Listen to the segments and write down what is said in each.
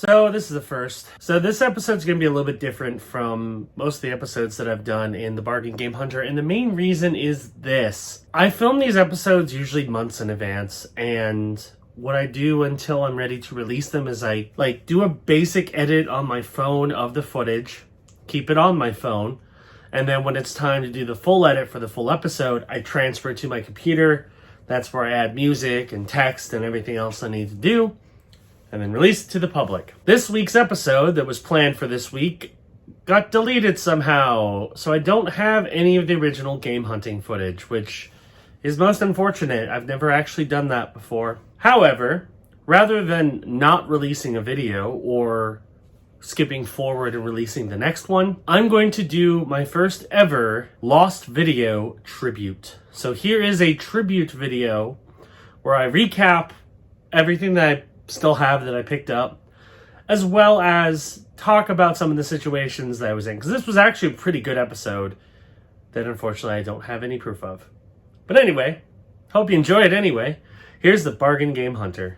So this is the first. So this episode's going to be a little bit different from most of the episodes that I've done in the Bargain Game Hunter. And the main reason is this. I film these episodes usually months in advance. And what I do until I'm ready to release them is I do a basic edit on my phone of the footage, keep it on my phone. And then when it's time to do the full edit for the full episode, I transfer it to my computer. That's where I add music and text and everything else I need to do, and then release it to the public. This week's episode that was planned for this week got deleted somehow, so I don't have any of the original game hunting footage, which is most unfortunate. I've never actually done that before. However, rather than not releasing a video or skipping forward and releasing the next one, I'm going to do my first ever lost video tribute. So here is a tribute video where I recap everything that I still have that I picked up, as well as talk about some of the situations that I was in, because this was actually a pretty good episode that unfortunately I don't have any proof of. But anyway, hope you enjoy it anyway. Here's the Bargain Game Hunter.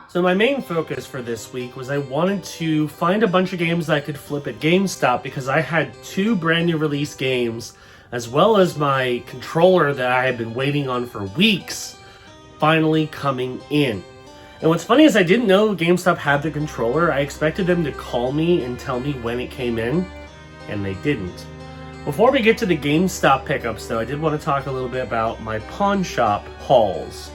So my main focus for this week was I wanted to find a bunch of games that I could flip at Gamestop, because I had 2 brand new release games, as well as my controller that I had been waiting on for weeks, finally coming in. And what's funny is I didn't know Gamestop had the controller. I expected them to call me and tell me when it came in, and they didn't. Before we get to the Gamestop pickups though, I did want to talk a little bit about my pawn shop hauls.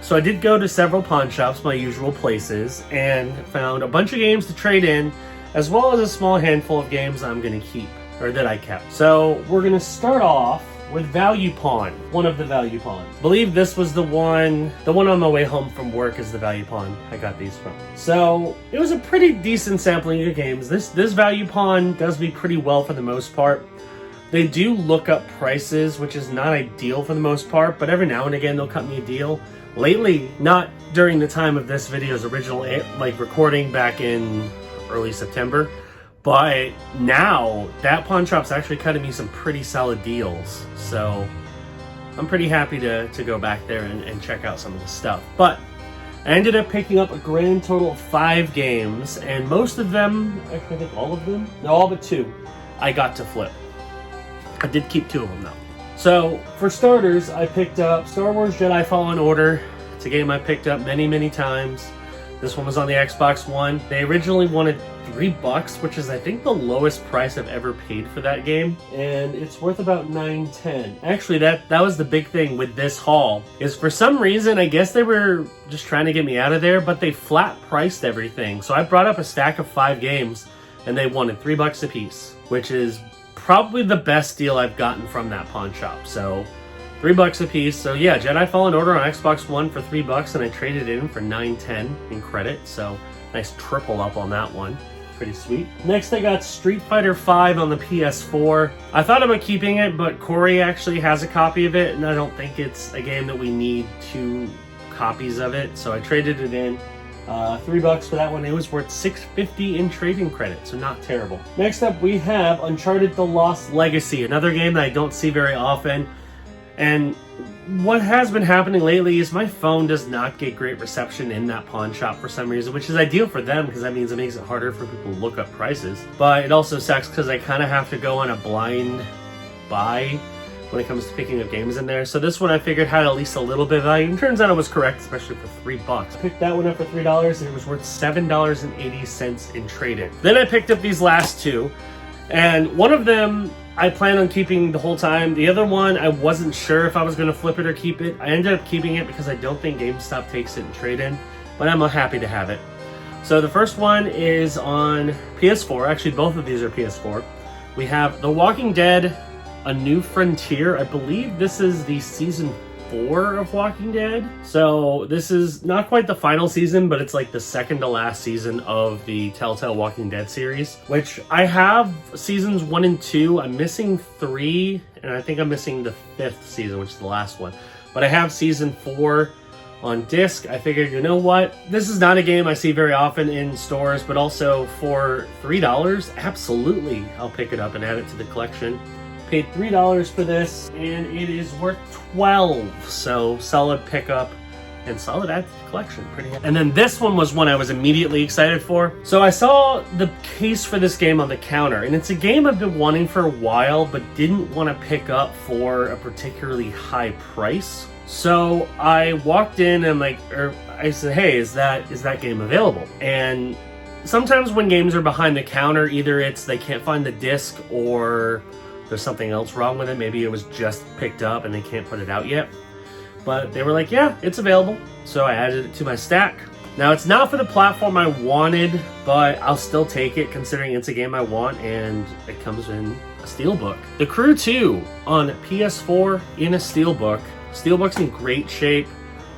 So I did go to several pawn shops, my usual places, and found a bunch of games to trade in, as well as a small handful of games I'm going to keep, or that I kept. So we're going to start off with Value Pawn, one of the Value Pawns. I believe this was the one on my way home from work is the Value Pawn I got these from. So it was a pretty decent sampling of games. This Value Pawn does me pretty well for the most part. They do look up prices, which is not ideal for the most part, but every now and again they'll cut me a deal. Lately, not during the time of this video's original recording back in early September, but now that pawn shop's actually cutting me some pretty solid deals. So I'm pretty happy to go back there and check out some of the stuff. But I ended up picking up a grand total of 5 games, and most of them, actually I think all of them, no, all but 2, I got to flip. I did keep 2 of them though. So, for starters, I picked up Star Wars Jedi Fallen Order. It's a game I picked up many, many times. This one was on the Xbox One. They originally wanted $3, which is I think the lowest price I've ever paid for that game. And it's worth about $9.10. Actually, that was the big thing with this haul, is for some reason, I guess they were just trying to get me out of there, but they flat priced everything. So I brought up a stack of 5 games, and they wanted $3 a piece, which is probably the best deal I've gotten from that pawn shop. So $3 a piece. So yeah, Jedi Fallen Order on Xbox One for $3, and I traded it in for $9.10 in credit. So nice triple up on that one. Pretty sweet. Next I got Street Fighter V on the PS4. I thought about keeping it, but Corey actually has a copy of it, and I don't think it's a game that we need 2 copies of it. So I traded it in. $3 for that one. It was worth $6.50 in trading credit, so not terrible. Next up we have Uncharted: The Lost Legacy, another game that I don't see very often. And what has been happening lately is my phone does not get great reception in that pawn shop for some reason, which is ideal for them because that means it makes it harder for people to look up prices. But it also sucks because I kind of have to go on a blind buy when it comes to picking up games in there. So this one I figured had at least a little bit of value, and turns out I was correct, especially for $3. I picked that one up for $3, and it was worth $7.80 in trade-in. Then I picked up these last 2, and one of them I plan on keeping the whole time. The other one, I wasn't sure if I was going to flip it or keep it. I ended up keeping it because I don't think GameStop takes it in trade-in, but I'm happy to have it. So the first one is on PS4. Actually, both of these are PS4. We have The Walking Dead: A New Frontier. I believe this is the season 4 of Walking Dead. So this is not quite the final season, but it's like the second to last season of the Telltale Walking Dead series, which I have seasons 1 and 2. I'm missing 3, and I think I'm missing the 5th season, which is the last one. But I have season 4 on disc. I figured, you know what? This is not a game I see very often in stores, but also for $3, absolutely, I'll pick it up and add it to the collection. Paid $3 for this, and it is worth $12. So solid pickup and solid add to the collection. Pretty happy. And then this one was one I was immediately excited for. So I saw the case for this game on the counter, and it's a game I've been wanting for a while, but didn't want to pick up for a particularly high price. So I walked in and I said, hey, is that game available? And sometimes when games are behind the counter, either it's they can't find the disc or there's something else wrong with it. Maybe it was just picked up and they can't put it out yet. But they were like, yeah, it's available. So I added it to my stack. Now, it's not for the platform I wanted, but I'll still take it considering it's a game I want, and it comes in a steelbook. The Crew 2 on PS4 in a steelbook. Steelbook's in great shape.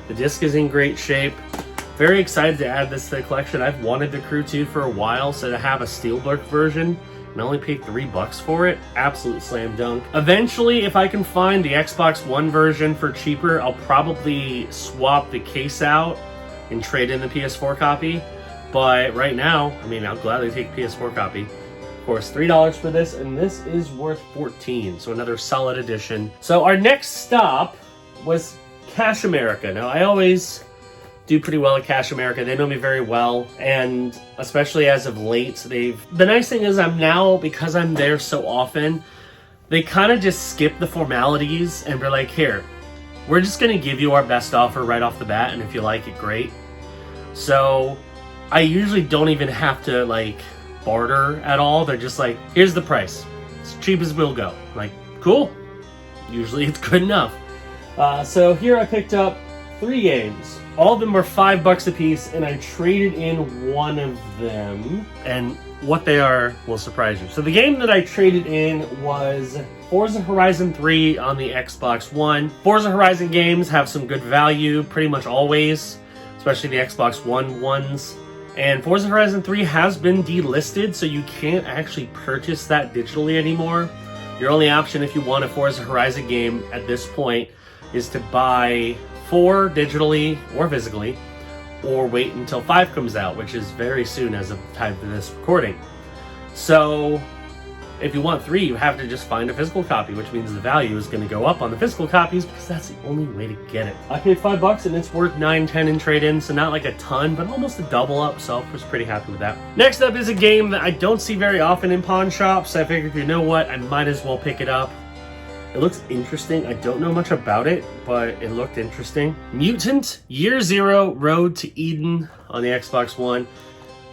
The disc is in great shape. Very excited to add this to the collection. I've wanted the Crew 2 for a while, so to have a steelbook version and only paid $3 for it, absolute slam dunk. Eventually, if I can find the Xbox One version for cheaper, I'll probably swap the case out and trade in the PS4 copy. But right now, I mean, I'll gladly take the PS4 copy. Of course, $3 for this, and this is worth $14, so another solid addition. So our next stop was Cash America. Now, I always do pretty well at Cash America. They know me very well, and especially as of late, the nice thing is because I'm there so often, they kind of just skip the formalities and we're like, here, we're just going to give you our best offer right off the bat, and if you like it, great. So I usually don't even have to barter at all. They're just like, here's the price. As cheap as we'll go. Like, cool. Usually it's good enough. So here I picked up 3 games. All of them were $5 a piece, and I traded in one of them. And what they are will surprise you. So the game that I traded in was Forza Horizon 3 on the Xbox One. Forza Horizon games have some good value pretty much always, especially the Xbox One ones. And Forza Horizon 3 has been delisted, so you can't actually purchase that digitally anymore. Your only option if you want a Forza Horizon game at this point is to buy 4 digitally or physically, or wait until 5 comes out, which is very soon as of the time for this recording. So if you want 3, you have to just find a physical copy, which means the value is going to go up on the physical copies because that's the only way to get it. I paid $5 and it's worth $9.10 in trade-in, so not like a ton, but almost a double up, so I was pretty happy with that. Next up is a game that I don't see very often in pawn shops. I figured, you know what, I might as well pick it up. It looks interesting. I don't know much about it, but it looked interesting. Mutant Year Zero Road to Eden on the Xbox One.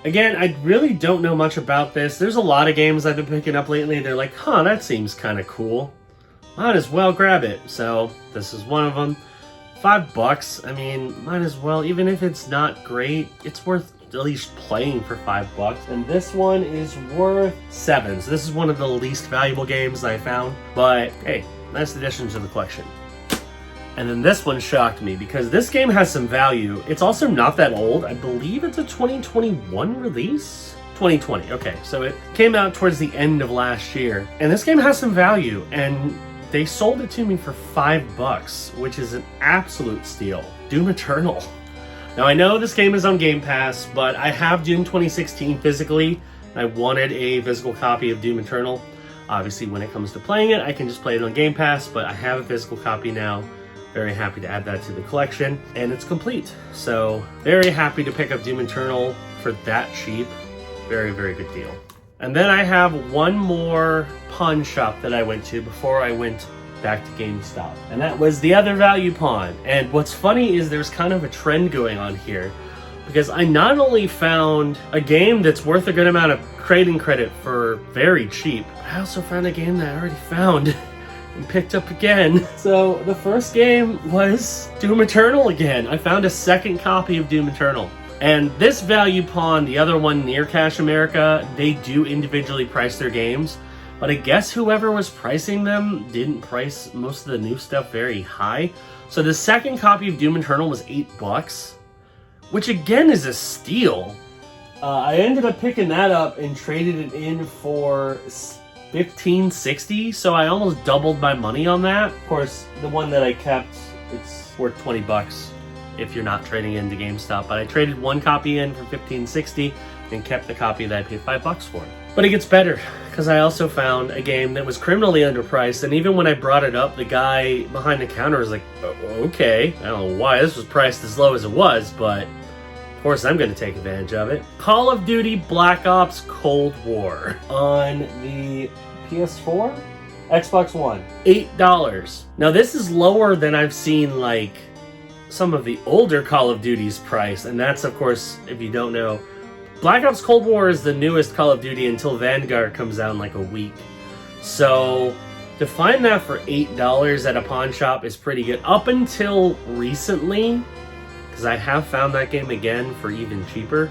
Again, I really don't know much about this. There's a lot of games I've been picking up lately. They're like, huh, that seems kind of cool. Might as well grab it. So this is one of them. $5. I mean, might as well. Even if it's not great, it's worth at least playing for $5. And this one is worth $7. So this is one of the least valuable games I found. But hey, nice addition to the collection. And then this one shocked me because this game has some value. It's also not that old. I believe it's a 2021 release. 2020, okay. So it came out towards the end of last year. And this game has some value, and they sold it to me for $5, which is an absolute steal. Doom Eternal. Now I know this game is on Game Pass, but I have Doom 2016 physically. I wanted a physical copy of Doom Eternal. Obviously, when it comes to playing it, I can just play it on Game Pass, but I have a physical copy now. Very happy to add that to the collection, and it's complete. So, very happy to pick up Doom Eternal for that cheap. Very, very good deal. And then I have one more pawn shop that I went to before I went back to GameStop, and that was the other value pawn. And what's funny is there's kind of a trend going on here, because I not only found a game that's worth a good amount of trading credit for very cheap, but I also found a game that I already found and picked up again. So the first game was Doom Eternal again. I found a second copy of Doom Eternal. And this value pawn, the other one near Cash America, they do individually price their games. But I guess whoever was pricing them didn't price most of the new stuff very high. So the second copy of Doom Eternal was $8, which again is a steal. I ended up picking that up and traded it in for $15.60, so I almost doubled my money on that. Of course, the one that I kept, it's worth $20. if you're not trading into GameStop. But I traded one copy in for $15.60 and kept the copy that I paid $5 for. But it gets better, because I also found a game that was criminally underpriced, and even when I brought it up, the guy behind the counter was like, okay, I don't know why this was priced as low as it was, but of course I'm going to take advantage of it. Call of Duty Black Ops Cold War on the PS4? Xbox One. $8. Now this is lower than I've seen like some of the older Call of Duty's price, and that's, of course, if you don't know, Black Ops Cold War is the newest Call of Duty until Vanguard comes out in like a week. So to find that for $8 at a pawn shop is pretty good. Up until recently, because I have found that game again for even cheaper,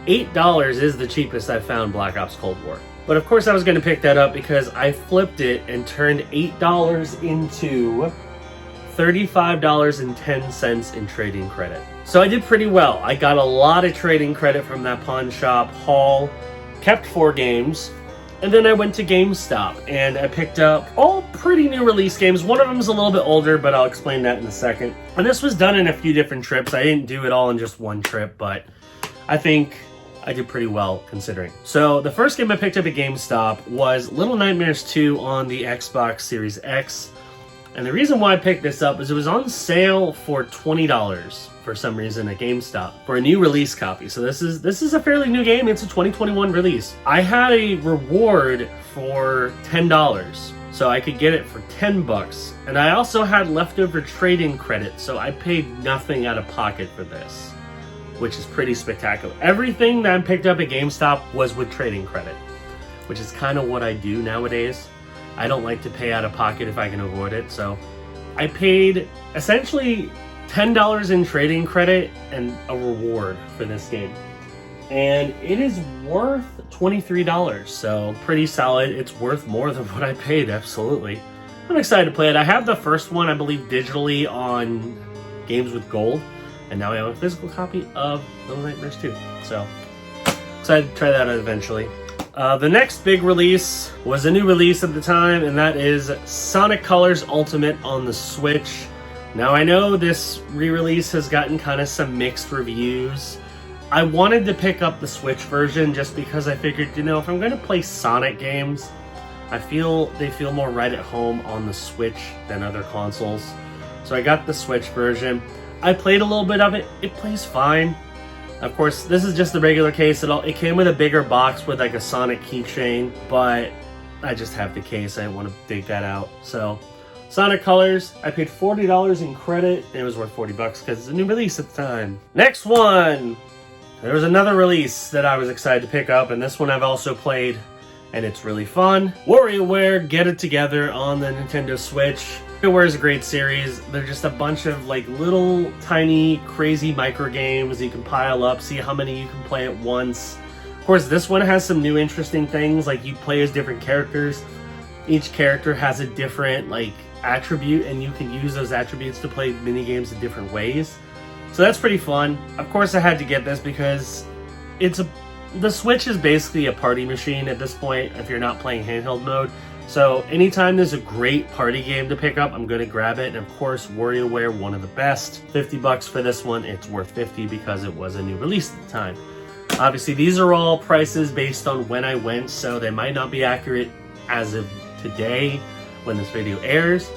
$8 is the cheapest I've found Black Ops Cold War. But of course I was going to pick that up because I flipped it and turned $8 into $35.10 in trading credit. So I did pretty well. I got a lot of trading credit from that pawn shop haul, kept 4 games, and then I went to GameStop and I picked up all pretty new release games. One of them is a little bit older, but I'll explain that in a second. And this was done in a few different trips. I didn't do it all in just one trip, but I think I did pretty well considering. So the first game I picked up at GameStop was Little Nightmares 2 on the Xbox Series X. And the reason why I picked this up is it was on sale for $20 for some reason at GameStop for a new release copy. So this is a fairly new game. It's a 2021 release. I had a reward for $10, so I could get it for $10. And I also had leftover trading credit, so I paid nothing out of pocket for this, which is pretty spectacular. Everything that I picked up at GameStop was with trading credit, which is kind of what I do nowadays. I don't like to pay out of pocket if I can avoid it, so I paid essentially $10 in trading credit and a reward for this game. And it is worth $23, so pretty solid. It's worth more than what I paid, absolutely. I'm excited to play it. I have the first one, I believe, digitally on Games with Gold, and now I have a physical copy of Little Nightmares 2, so excited to try that out eventually. The next big release was a new release at the time, and that is Sonic Colors Ultimate on the Switch. Now I know this re-release has gotten kind of some mixed reviews. I wanted to pick up the Switch version just because I figured, you know, if I'm going to play Sonic games, I feel they feel more right at home on the Switch than other consoles. So I got the Switch version. I played a little bit of it. It plays fine. Of course, this is just the regular case. It came with a bigger box with like a Sonic keychain, but I just have the case. I didn't want to dig that out. So, Sonic Colors, I paid $40 in credit. It was worth $40 because it's a new release at the time. Next one! There was another release that I was excited to pick up, and this one I've also played, and it's really fun. WARIOWARE Get It Together on the Nintendo Switch. WARIOWARE is a great series. They're just a bunch of like little tiny crazy micro games you can pile up, see how many you can play at once. Of course, this one has some new interesting things, like you play as different characters. Each character has a different like attribute, and you can use those attributes to play mini games in different ways. So that's pretty fun. Of course, I had to get this because the Switch is basically a party machine at this point if you're not playing handheld mode. So anytime there's a great party game to pick up, I'm going to grab it. And of course, WarioWare, one of the best. $50 for this one. It's worth $50 because it was a new release at the time. Obviously, these are all prices based on when I went, so they might not be accurate as of today when this video airs.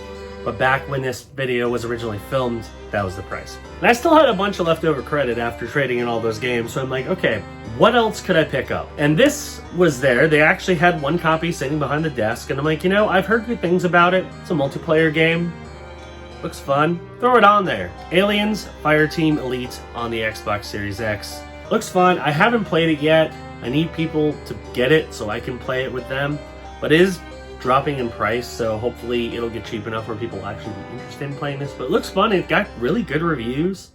But back when this video was originally filmed, that was the price. And I still had a bunch of leftover credit after trading in all those games, so I'm like, okay, what else could I pick up? And this was there. They actually had one copy sitting behind the desk, and I'm like, you know, I've heard good things about it. It's a multiplayer game. Looks fun. Throw it on there. Aliens FIRETEAM Elite on the Xbox Series X. Looks fun. I haven't played it yet. I need people to get it so I can play it with them. But it is dropping in price, so hopefully it'll get cheap enough where people will actually be interested in playing this. But it looks fun. It got really good reviews.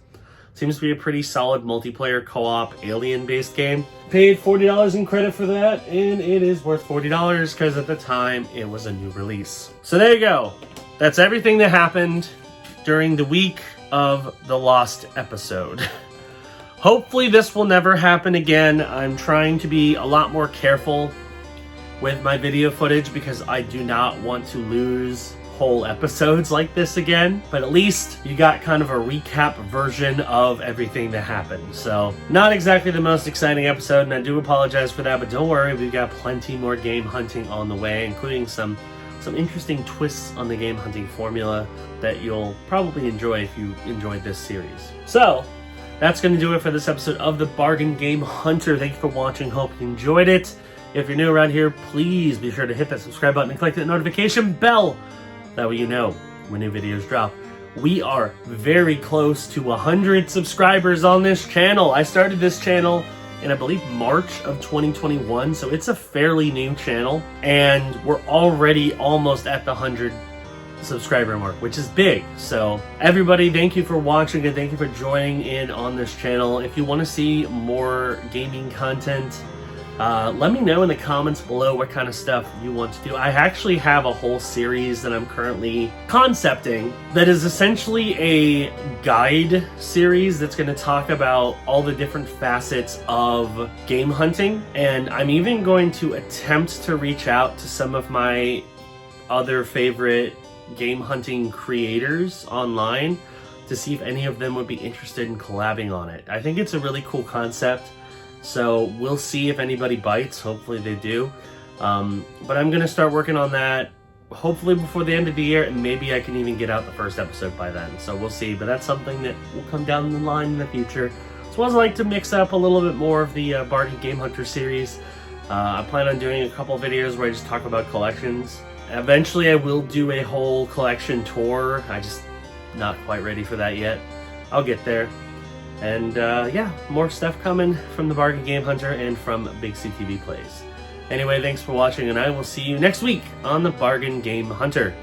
Seems to be a pretty solid multiplayer co-op alien-based game. Paid $40 in credit for that, and it is worth $40 because at the time it was a new release. So there you go. That's everything that happened during the week of the lost episode. Hopefully this will never happen again. I'm trying to be a lot more careful with my video footage because I do not want to lose whole episodes like this again, but at least you got kind of a recap version of everything that happened. So not exactly the most exciting episode, and I do apologize for that, but don't worry, we've got plenty more game hunting on the way, including some interesting twists on the game hunting formula that you'll probably enjoy if you enjoyed this series. So that's going to do it for this episode of the Bargain Game Hunter. Thank you for watching. Hope you enjoyed it. If you're new around here, please be sure to hit that subscribe button and click that notification bell. That way you know when new videos drop. We are very close to 100 subscribers on this channel. I started this channel in, I believe, March of 2021, so it's a fairly new channel, and we're already almost at the 100 subscriber mark, which is big. So everybody, thank you for watching and thank you for joining in on this channel. If you want to see more gaming content, let me know in the comments below what kind of stuff you want to do. I actually have a whole series that I'm currently concepting that is essentially a guide series that's going to talk about all the different facets of game hunting. And I'm even going to attempt to reach out to some of my other favorite game hunting creators online to see if any of them would be interested in collabing on it. I think it's a really cool concept. So we'll see if anybody bites. Hopefully they do. But I'm going to start working on that hopefully before the end of the year, and maybe I can even get out the first episode by then. So we'll see. But that's something that will come down the line in the future. As well as I like to mix up a little bit more of the Bargain Game Hunter series. I plan on doing a couple of videos where I just talk about collections. Eventually I will do a whole collection tour. I just not quite ready for that yet. I'll get there. And yeah, more stuff coming from the Bargain Game Hunter and from BigCTV Plays. Anyway, thanks for watching, and I will see you next week on the Bargain Game Hunter.